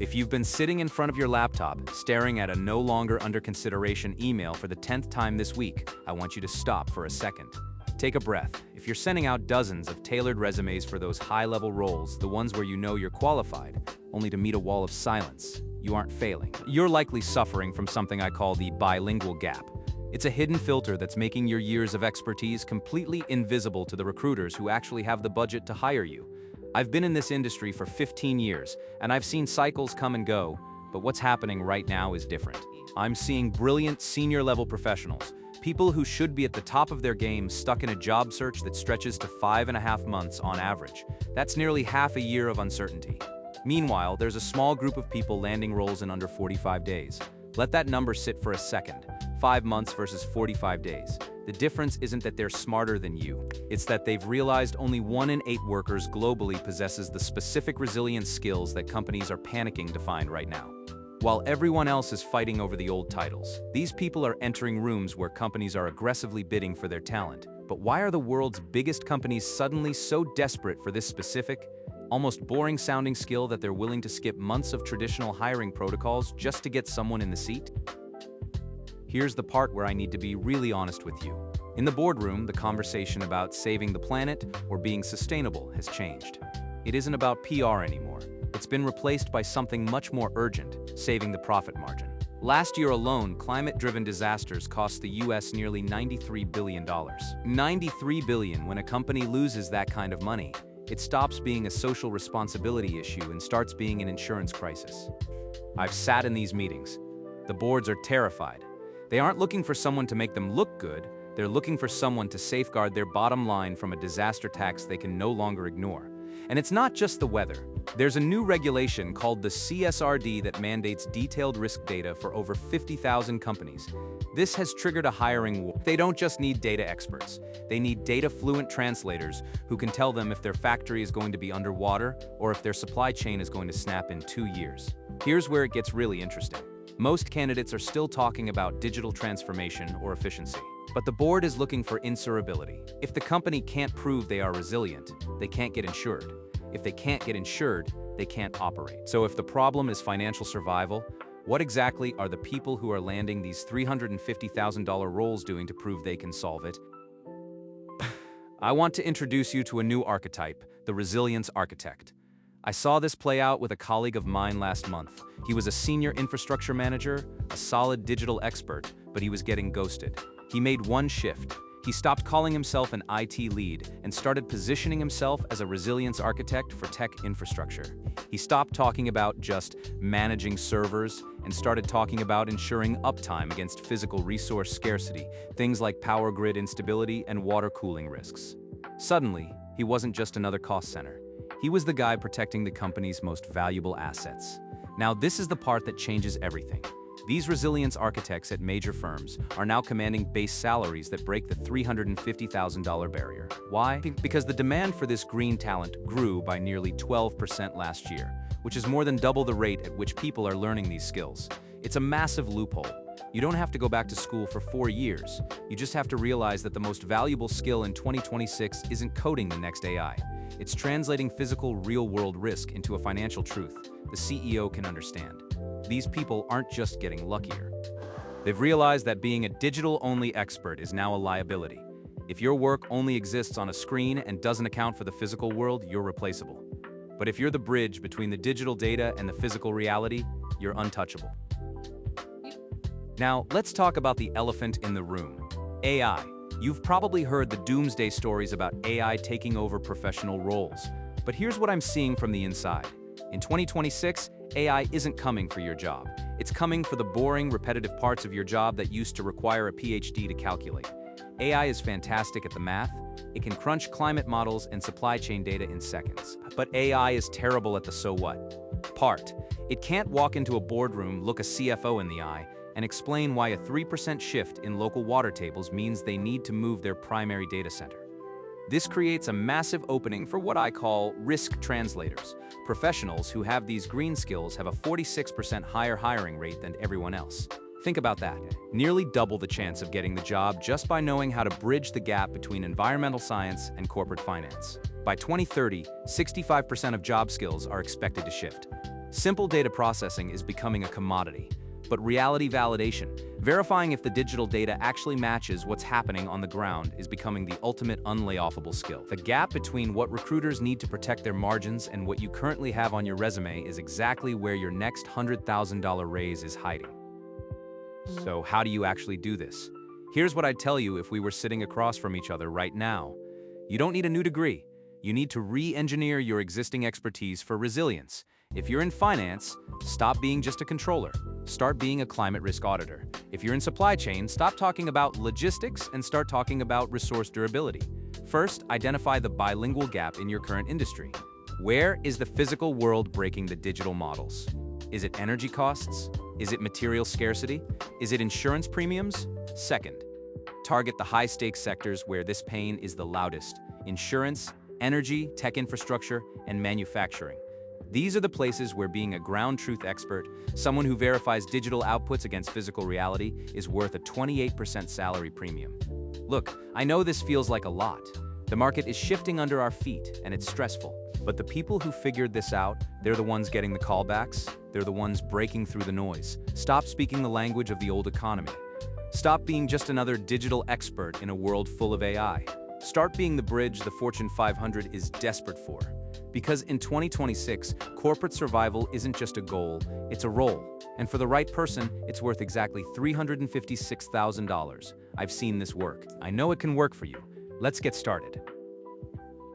If you've been sitting in front of your laptop, staring at a no longer under consideration email for the 10th time this week, I want you to stop for a second. Take a breath. If you're sending out dozens of tailored resumes for those high-level roles, the ones where you know you're qualified, only to meet a wall of silence, you aren't failing. You're likely suffering from something I call the bilingual gap. It's a hidden filter that's making your years of expertise completely invisible to the recruiters who actually have the budget to hire you. I've been in this industry for 15 years, and I've seen cycles come and go, but what's happening right now is different. I'm seeing brilliant senior-level professionals, people who should be at the top of their game, stuck in a job search that stretches to 5.5 months on average. That's nearly half a year of uncertainty. Meanwhile, there's a small group of people landing roles in under 45 days. Let that number sit for a second. 5 months versus 45 days. The difference isn't that they're smarter than you. It's that they've realized only 1 in 8 workers globally possesses the specific resilience skills that companies are panicking to find right now. While everyone else is fighting over the old titles, these people are entering rooms where companies are aggressively bidding for their talent. But why are the world's biggest companies suddenly so desperate for this specific, almost boring-sounding skill that they're willing to skip months of traditional hiring protocols just to get someone in the seat? Here's the part where I need to be really honest with you. In the boardroom, the conversation about saving the planet or being sustainable has changed. It isn't about PR anymore. It's been replaced by something much more urgent: saving the profit margin. Last year alone, climate-driven disasters cost the US nearly $93 billion. $93 billion. When a company loses that kind of money, it stops being a social responsibility issue and starts being an insurance crisis. I've sat in these meetings. The boards are terrified. They aren't looking for someone to make them look good, they're looking for someone to safeguard their bottom line from a disaster tax they can no longer ignore. And it's not just the weather. There's a new regulation called the CSRD that mandates detailed risk data for over 50,000 companies. This has triggered a hiring war. They don't just need data experts. They need data-fluent translators who can tell them if their factory is going to be underwater or if their supply chain is going to snap in 2 years. Here's where it gets really interesting. Most candidates are still talking about digital transformation or efficiency. But the board is looking for insurability. If the company can't prove they are resilient, they can't get insured. If they can't get insured, they can't operate. So if the problem is financial survival, what exactly are the people who are landing these $350,000 roles doing to prove they can solve it? I want to introduce you to a new archetype, the resilience architect. I saw this play out with a colleague of mine last month. He was a senior infrastructure manager, a solid digital expert, but he was getting ghosted. He made one shift. He stopped calling himself an IT lead and started positioning himself as a resilience architect for tech infrastructure. He stopped talking about just managing servers and started talking about ensuring uptime against physical resource scarcity, things like power grid instability and water cooling risks. Suddenly, he wasn't just another cost center. He was the guy protecting the company's most valuable assets. Now, this is the part that changes everything. These resilience architects at major firms are now commanding base salaries that break the $350,000 barrier. Why? Because the demand for this green talent grew by nearly 12% last year, which is more than double the rate at which people are learning these skills. It's a massive loophole. You don't have to go back to school for 4 years. You just have to realize that the most valuable skill in 2026 isn't coding the next AI. It's translating physical, real-world risk into a financial truth the CEO can understand. These people aren't just getting luckier. They've realized that being a digital-only expert is now a liability. If your work only exists on a screen and doesn't account for the physical world, you're replaceable. But if you're the bridge between the digital data and the physical reality, you're untouchable. Now, let's talk about the elephant in the room: AI. You've probably heard the doomsday stories about AI taking over professional roles. But here's what I'm seeing from the inside. In 2026, AI isn't coming for your job. It's coming for the boring, repetitive parts of your job that used to require a PhD to calculate. AI is fantastic at the math. It can crunch climate models and supply chain data in seconds. But AI is terrible at the so what part. It can't walk into a boardroom, look a CFO in the eye, and explain why a 3% shift in local water tables means they need to move their primary data center. This creates a massive opening for what I call risk translators. Professionals who have these green skills have a 46% higher hiring rate than everyone else. Think about that. Nearly double the chance of getting the job just by knowing how to bridge the gap between environmental science and corporate finance. By 2030, 65% of job skills are expected to shift. Simple data processing is becoming a commodity, but reality validation, verifying if the digital data actually matches what's happening on the ground, is becoming the ultimate unlayoffable skill. The gap between what recruiters need to protect their margins and what you currently have on your resume is exactly where your next $100,000 raise is hiding. So how do you actually do this? Here's what I'd tell you if we were sitting across from each other right now. You don't need a new degree. You need to re-engineer your existing expertise for resilience. If you're in finance, stop being just a controller. Start being a climate risk auditor. If you're in supply chain, stop talking about logistics and start talking about resource durability. First, identify the bilingual gap in your current industry. Where is the physical world breaking the digital models? Is it energy costs? Is it material scarcity? Is it insurance premiums? Second, target the high-stakes sectors where this pain is the loudest: insurance, energy, tech infrastructure, and manufacturing. These are the places where being a ground truth expert, someone who verifies digital outputs against physical reality, is worth a 28% salary premium. Look, I know this feels like a lot. The market is shifting under our feet, and it's stressful. But the people who figured this out, they're the ones getting the callbacks. They're the ones breaking through the noise. Stop speaking the language of the old economy. Stop being just another digital expert in a world full of AI. Start being the bridge the Fortune 500 is desperate for. Because in 2026, corporate survival isn't just a goal, it's a role. And for the right person, it's worth exactly $356,000. I've seen this work. I know it can work for you. Let's get started.